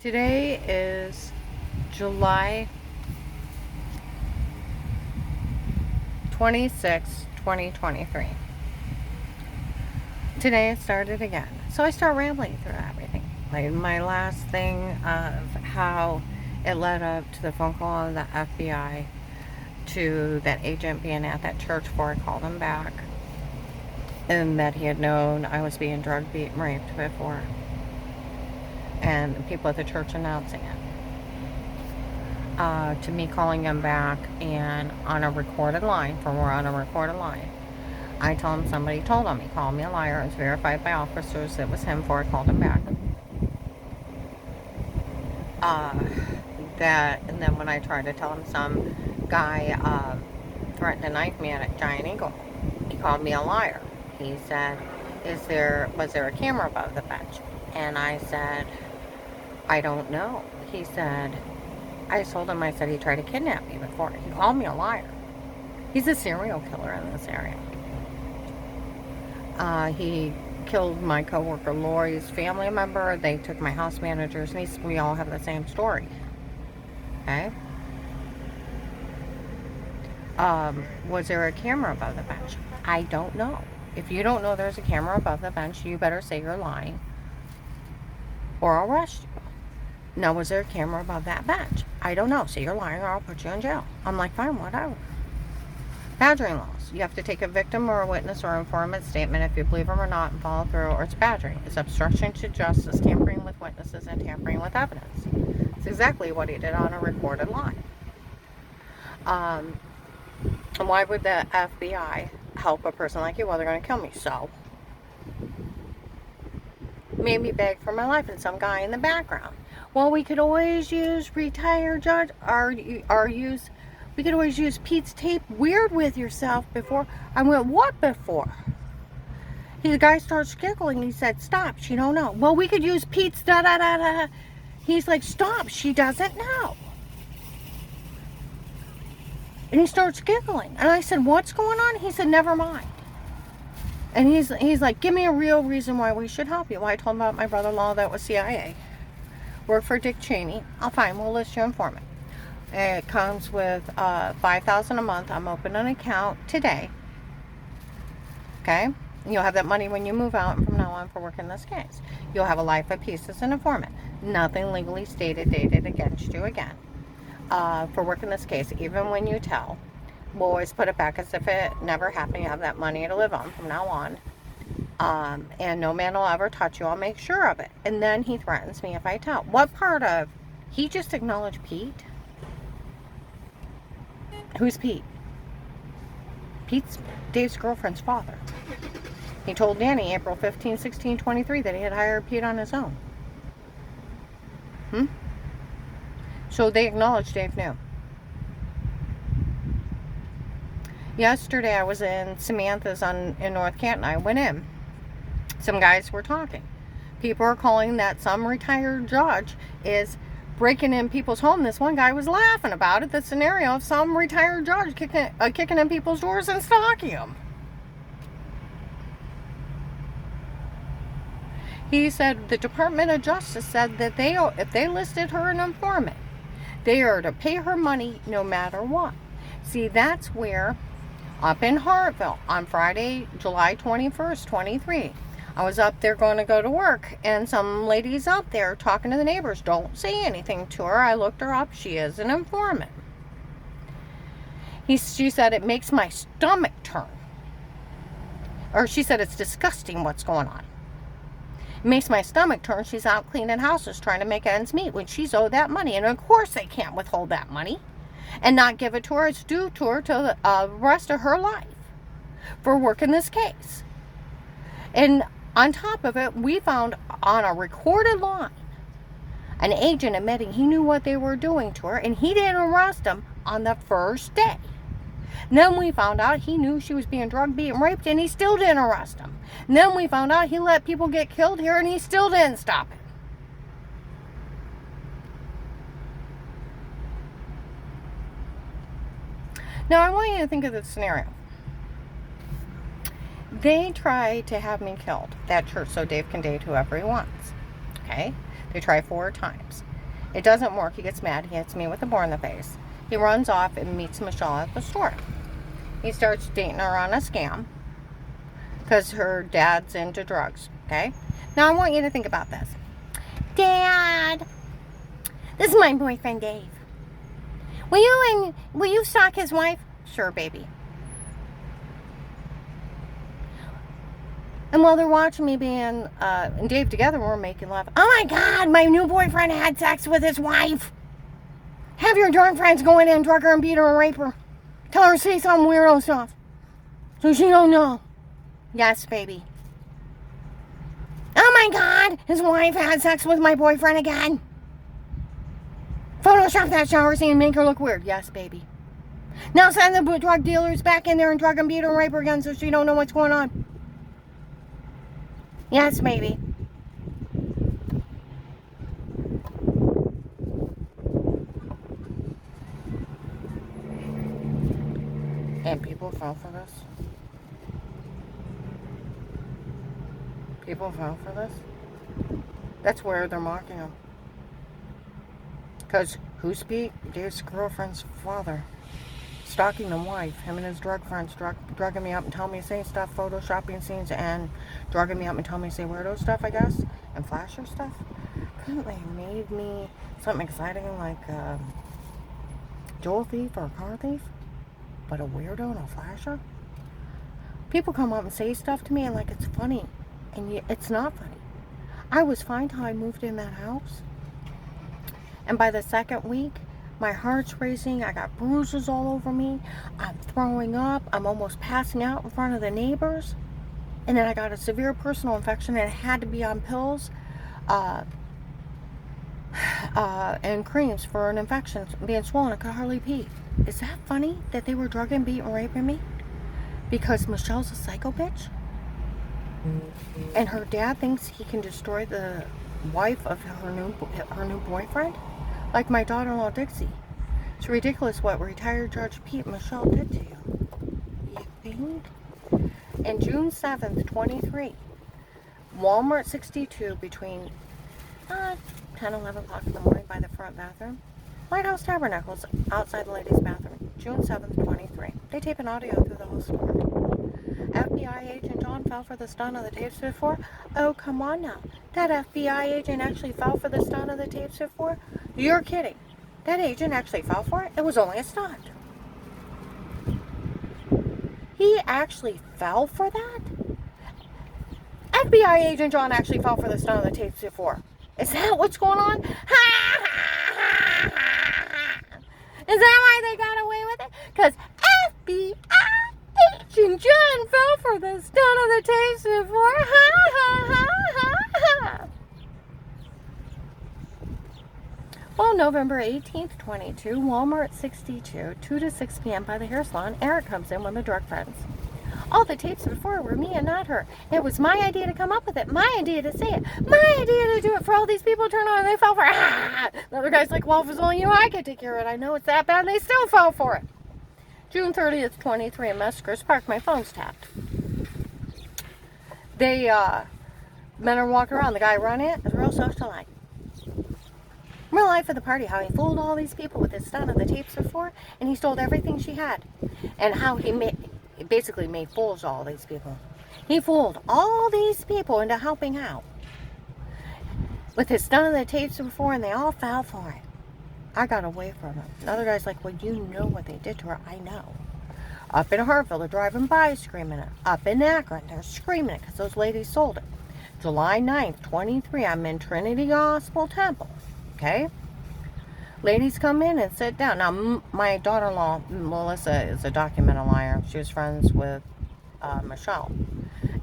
Today is July 26, 2023. Today it started again. So I start rambling through everything. Like my last thing of how it led up to the phone call of the FBI to that agent being at that church before I called him back. And that he had known I was being drugged, beat, and raped before. And people at the church announcing it. To me calling him back and on a recorded line, I told him somebody told him. He called me a liar. It's verified by officers. It was him before I called him back. And then when I tried to tell him some guy threatened to knife me at a Giant Eagle, he called me a liar. He said, was there a camera above the bench? And I said, I don't know. He said, I told him, I said he tried to kidnap me before. He called me a liar. He's a serial killer in this area. He killed my coworker Lori's family member. They took my house manager's niece. We all have the same story. Okay? Was there a camera above the bench? I don't know. If you don't know there's a camera above the bench, you better say you're lying or I'll arrest you. Now, was there a camera above that bench? I don't know. Say you're lying or I'll put you in jail. I'm like, fine, whatever. Badgering laws. You have to take a victim or a witness or informant statement if you believe them or not and follow through, or it's badgering. It's obstruction to justice, tampering with witnesses, and tampering with evidence. It's exactly what he did on a recorded line. And why would the FBI help a person like you? Well, they're going to kill me. So, made me beg for my life and some guy in the background. Well, we could always use retired judge, we could always use Pete's tape weird with yourself before. I went, what before? The guy starts giggling. He said, stop, she don't know. Well, we could use Pete's da-da-da-da. He's like, stop, she doesn't know. And he starts giggling. And I said, what's going on? He said, never mind. And he's like, give me a real reason why we should help you. Well, I told him about my brother-in-law that was CIA. Worked for Dick Cheney. I'll fine, we'll list you informant. It comes with $5,000 a month. I'm opening an account today. Okay? You'll have that money when you move out and from now on for working this case. You'll have a life of peace as an informant. Nothing legally dated against you again. For working this case, even when you tell, we'll always put it back as if it never happened. You have that money to live on from now on. And no man will ever touch you. I'll make sure of it. And then he threatens me if I tell. What part of? He just acknowledged Pete? Who's Pete? Pete's Dave's girlfriend's father. He told Danny April 15, 16, 23 that he had hired Pete on his own. So they acknowledged Dave knew. Yesterday I was in Samantha's in North Canton. I went in. Some guys were talking. People are calling that some retired judge is breaking in people's home. This one guy was laughing about it. The scenario of some retired judge kicking in people's doors and stalking them. He said the Department of Justice said that if they listed her an informant, they are to pay her money no matter what. See, that's where, up in Hartville, on Friday, July 21st, 23, I was up there going to go to work, and some lady's up there talking to the neighbors. Don't say anything to her. I looked her up. She is an informant. She said, it makes my stomach turn. Or she said, it's disgusting what's going on. It makes my stomach turn. She's out cleaning houses trying to make ends meet when she's owed that money. And of course they can't withhold that money and not give it to her. It's due to her till the rest of her life for working this case. And on top of it, we found on a recorded line an agent admitting he knew what they were doing to her, and he didn't arrest them on the first day. And then we found out he knew she was being drugged, beaten, raped, and he still didn't arrest them. And then we found out he let people get killed here, and he still didn't stop it. Now, I want you to think of this scenario. They try to have me killed, that church, so Dave can date whoever he wants. Okay? They try 4 times. It doesn't work. He gets mad. He hits me with a board in the face. He runs off and meets Michelle at the store. He starts dating her on a scam because her dad's into drugs, okay? Now, I want you to think about this. Dad, this is my boyfriend, Dave. Will you stalk his wife? Sure, baby. And while they're watching me and Dave together, we're making love. Oh my God, my new boyfriend had sex with his wife. Have your drug friends go in and drug her and beat her and rape her. Tell her to say some weirdo stuff so she don't know. Yes, baby. Oh my God, his wife had sex with my boyfriend again. Photoshop that shower scene and make her look weird. Yes, baby. Now send the drug dealers back in there and drug and beat her and rape her again so she don't know what's going on. Yes, baby. And people fell for this. People fell for this. That's where they're mocking him. Because who's Dave's girlfriend's father? Stalking the wife, him and his drug friends drugging me up and telling me to say stuff, photoshopping scenes, and drugging me up and telling me to say weirdo stuff, I guess, and flasher stuff. Couldn't they made me something exciting like Joel Thief or a car thief, but a weirdo and a flasher? People come up and say stuff to me and like it's funny, and it's not funny. I was fine till I moved in that house, and by the second week, my heart's racing, I got bruises all over me, I'm throwing up, I'm almost passing out in front of the neighbors, and then I got a severe personal infection and it had to be on pills and creams for an infection, being swollen. I could hardly pee. Is that funny that they were drugging, beating, raping me? Because Michelle's a psycho bitch? And her dad thinks he can destroy the wife of her new boyfriend? Like my daughter-in-law, Dixie. It's ridiculous what retired Judge Pete Michelle did to you. You think? And June 7th, 23, Walmart 62 between 10, 11 o'clock in the morning by the front bathroom. Lighthouse Tabernacles outside the ladies' bathroom. June 7th, 23. They tape an audio through the whole store. FBI agent John fell for the stunt of the tapes before? Oh, come on now. That FBI agent actually fell for the stunt of the tapes before? You're kidding. That agent actually fell for it? It was only a stunt. He actually fell for that? FBI agent John actually fell for the stunt of the tapes before. Is that what's going on? Is that why they got away with it? Because FBI agent John fell for the stunt of the tapes before. Well, November 18th, 22, Walmart 62, 2 to 6 p.m. by the hair salon, Eric comes in with the drug friends. All the tapes before were me and not her. It was my idea to come up with it, my idea to say it, my idea to do it for all these people turn on and they fell for it. The other guy's like, well, if it's only you, I could take care of it. I know it's that bad, and they still fell for it. June 30th, 23, in Mesquers Park, my phone's tapped. Men are walking around. The guy running it is a real socialite. Real life of the party, how he fooled all these people with his stunt of the tapes before, and he stole everything she had. And how he basically made fools of all these people. He fooled all these people into helping out with his stunt of the tapes before, and they all fell for it. I got away from it. Another guy's like, well, you know what they did to her. I know. Up in Hartville, they're driving by screaming it. Up in Akron, they're screaming it because those ladies sold it. July 9th, 23, I'm in Trinity Gospel Temple. Okay? Ladies come in and sit down. Now, my daughter-in-law, Melissa, is a documented liar. She was friends with Michelle.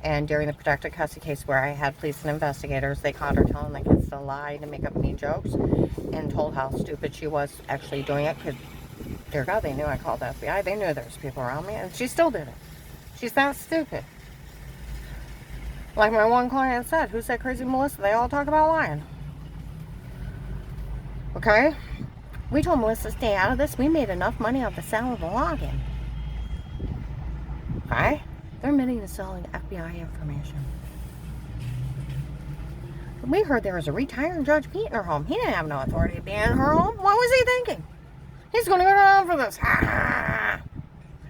And during the protected custody case where I had police and investigators, they caught her telling the kids to lie to make up mean jokes and told how stupid she was actually doing it. Because, dear God, they knew I called the FBI. They knew there was people around me, and she still did it. She's that stupid. Like my one client said, who's that crazy Melissa? They all talk about lying. Okay? We told Melissa to stay out of this. We made enough money off the sale of the login. Okay? They're admitting to selling FBI information. We heard there was a retired judge beating her home. He didn't have no authority to be in her home. What was he thinking? He's going to go down for this. Ah!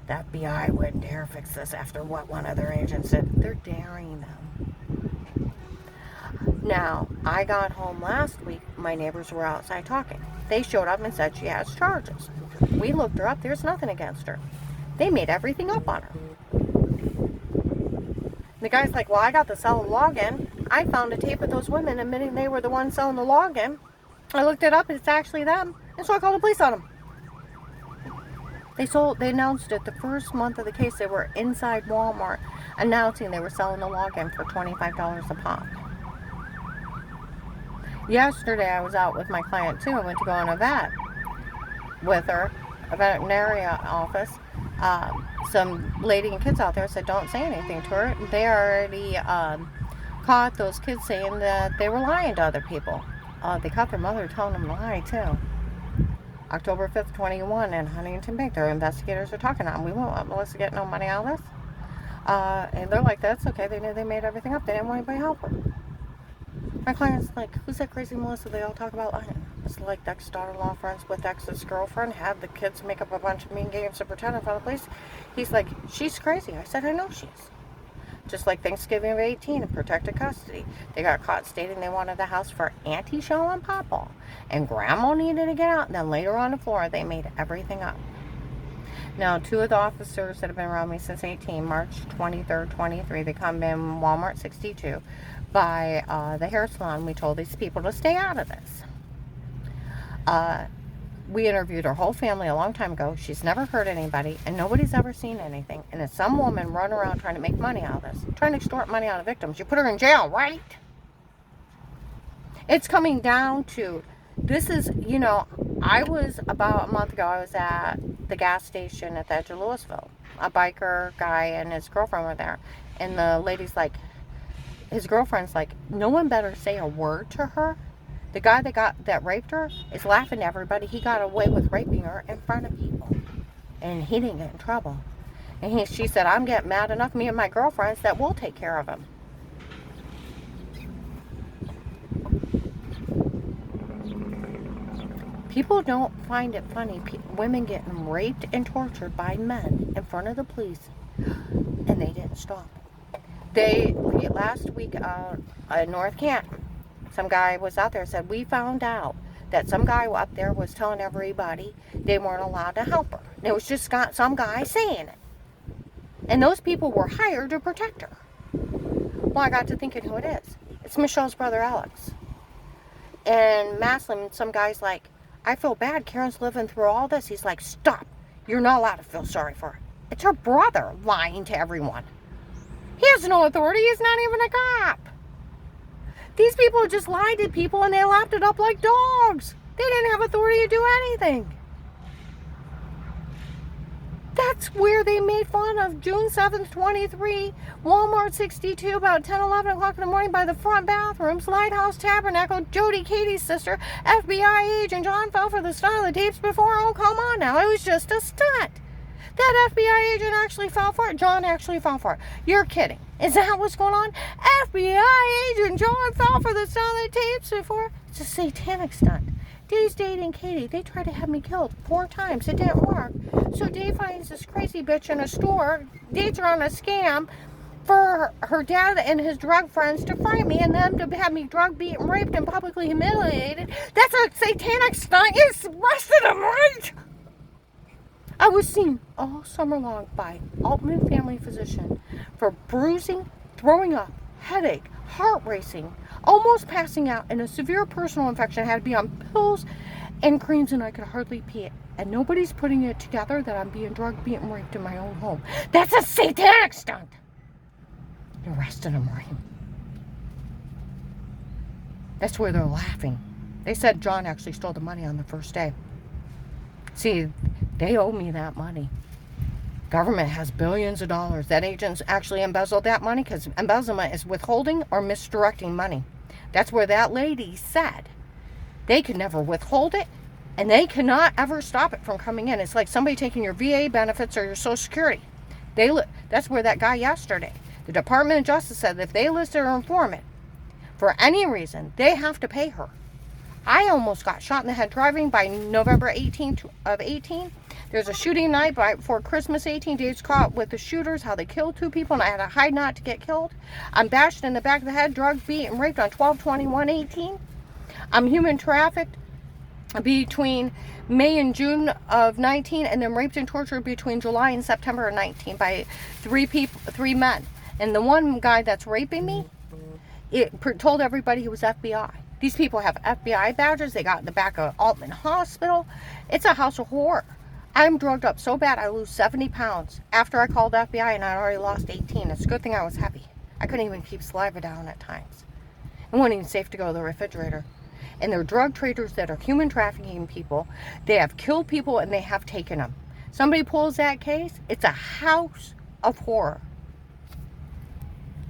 The FBI wouldn't dare fix this after what one of their agents said. They're daring them. Now, I got home last week. My neighbors were outside talking. They showed up and said she has charges. We looked her up. There's nothing against her. They made everything up on her. The guy's like, well, I got the cell login. I found a tape of those women admitting they were the ones selling the login. I looked it up. It's actually them. And so I called the police on them. They announced it the first month of the case. They were inside Walmart announcing they were selling the login for $25 a pop. Yesterday I was out with my client too. I went to go on a vet with her, a veterinary office. Some lady and kids out there said don't say anything to her. They already caught those kids saying that they were lying to other people. They caught their mother telling them to lie too. October 5th, 21 in Huntington Bank. Their investigators are talking to them. We won't let Melissa get no money out of this. And they're like, that's okay. They knew they made everything up. They didn't want anybody to help her. My client's like, who's that crazy Melissa? They all talk about lying. It's like Dex's daughter-in-law friends with Dex's girlfriend, had the kids make up a bunch of mean games to pretend in front of the police. He's like, she's crazy. I said, I know she is. Just like Thanksgiving of 18 in protected custody. They got caught stating they wanted the house for Auntie Shell and Papa. And Grandma needed to get out. And then later on the floor, they made everything up. Now, two of the officers that have been around me since 18, March 23rd, 23, they come in Walmart 62 by the hair salon. We told these people to stay out of this. We interviewed her whole family a long time ago. She's never hurt anybody, and nobody's ever seen anything. And it's some woman running around trying to make money out of this, trying to extort money out of victims. You put her in jail, right? It's coming down to, this is, you know, I was about a month ago, I was at the gas station at the edge of Louisville. A biker guy and his girlfriend were there. And the lady's like, his girlfriend's like, no one better say a word to her. The guy that raped her is laughing at everybody. He got away with raping her in front of people. And he didn't get in trouble. And she said, I'm getting mad enough, me and my girlfriends, that we'll take care of him. People don't find it funny. Women getting raped and tortured by men in front of the police. And they didn't stop. Last week in North Canton, some guy was out there and said, we found out that some guy up there was telling everybody they weren't allowed to help her. And it was just some guy saying it. And those people were hired to protect her. Well, I got to thinking who it is. It's Michelle's brother, Alex. And Maslin, some guy's like, I feel bad. Karen's living through all this. He's like, stop. You're not allowed to feel sorry for her. It's her brother lying to everyone. He has no authority. He's not even a cop. These people just lied to people and they lapped it up like dogs. They didn't have authority to do anything. That's where they made fun of June 7th, 23, Walmart 62, about 10, 11 o'clock in the morning by the front bathrooms, Lighthouse Tabernacle, Jody Katie's sister, FBI agent John fell for the stunt of the tapes before. Oh, come on now. It was just a stunt. That FBI agent actually fell for it. John actually fell for it. You're kidding. Is that what's going on? FBI agent John fell for the stunt of the tapes before. It's a satanic stunt. Dave's dating Katie. They tried to have me killed 4 times. It didn't work. So Dave finds this crazy bitch in a store, dates her on a scam for her dad and his drug friends to frame me and them to have me drug beaten, raped, and publicly humiliated. That's a satanic stunt. It's arrested him, right? I was seen all summer long by Altman family physician for bruising, throwing up, headache, heart racing, almost passing out, and a severe personal infection. I had to be on pills and creams and I could hardly pee it. And nobody's putting it together that I'm being drugged, beaten, raped in my own home. That's a satanic stunt. They arrested him, right? That's where they're laughing. They said John actually stole the money on the first day. See, they owe me that money. Government has billions of dollars. That agent's actually embezzled that money because embezzlement is withholding or misdirecting money. That's where that lady said they could never withhold it and they cannot ever stop it from coming in. It's like somebody taking your VA benefits or your Social Security. That's where that guy yesterday, the Department of Justice said that if they listed an informant for any reason, they have to pay her. I almost got shot in the head driving by November 18th of 18. There's a shooting night before Christmas 18. Dave's caught with the shooters, how they killed 2 people, and I had to hide not to get killed. I'm bashed in the back of the head, drugged, beat, and raped on 12/21/18. I'm human trafficked between May and June of 19, and then raped and tortured between July and September of 19 by 3 men. And the one guy that's raping me, told everybody he was FBI. These people have FBI badges. They got in the back of Altman Hospital. It's a house of horror. I'm drugged up so bad I lose 70 pounds after I called FBI, and I already lost 18. It's a good thing I was heavy. I couldn't even keep saliva down at times. It wasn't even safe to go to the refrigerator. And they're drug traders that are human trafficking people. They have killed people and they have taken them. Somebody pulls that case, it's a house of horror.